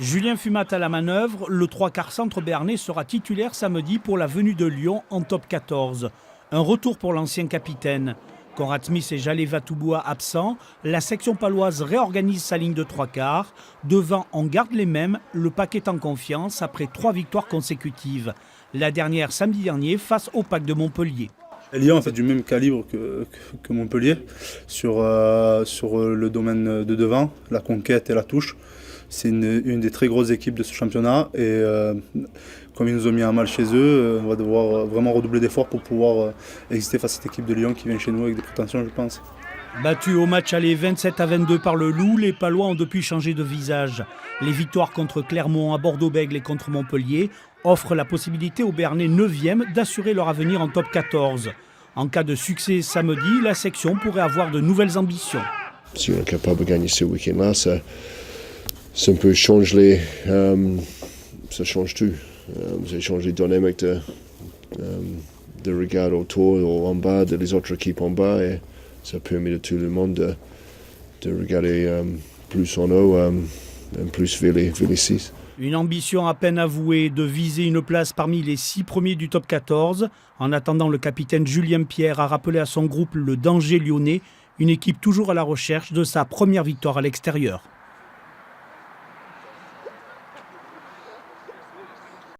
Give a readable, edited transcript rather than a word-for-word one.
Julien Fumat à la manœuvre, le 3/4 centre béarnais sera titulaire samedi pour la venue de Lyon en top 14. Un retour pour l'ancien capitaine. Conrad Smith et Jalé Vatouboua absents, la section paloise réorganise sa ligne de 3/4. Devant, on garde les mêmes, le pack est en confiance après 3 victoires consécutives. La dernière samedi dernier face au pack de Montpellier. Lyon fait du même calibre que Montpellier sur le domaine de devant, la conquête et la touche. C'est une des très grosses équipes de ce championnat et comme ils nous ont mis un mal chez eux, on va devoir vraiment redoubler d'efforts pour pouvoir exister face à cette équipe de Lyon qui vient chez nous avec des prétentions, je pense. Battus au match aller 27-22 par le Loup, les Palois ont depuis changé de visage. Les victoires contre Clermont, à Bordeaux-Bègles et contre Montpellier offrent la possibilité aux Béarnais 9e d'assurer leur avenir en top 14. En cas de succès samedi, la section pourrait avoir de nouvelles ambitions. Si on est capable de gagner ce week-end-là, ça peut changer ça change tout. Ça change les dynamiques de regard autour ou en bas, de les autres équipes en bas, et ça permet à tout le monde de regarder plus en haut, plus vers les 6. Une ambition à peine avouée de viser une place parmi les 6 premiers du top 14. En attendant, le capitaine Julien Pierre a rappelé à son groupe le danger lyonnais, une équipe toujours à la recherche de sa première victoire à l'extérieur.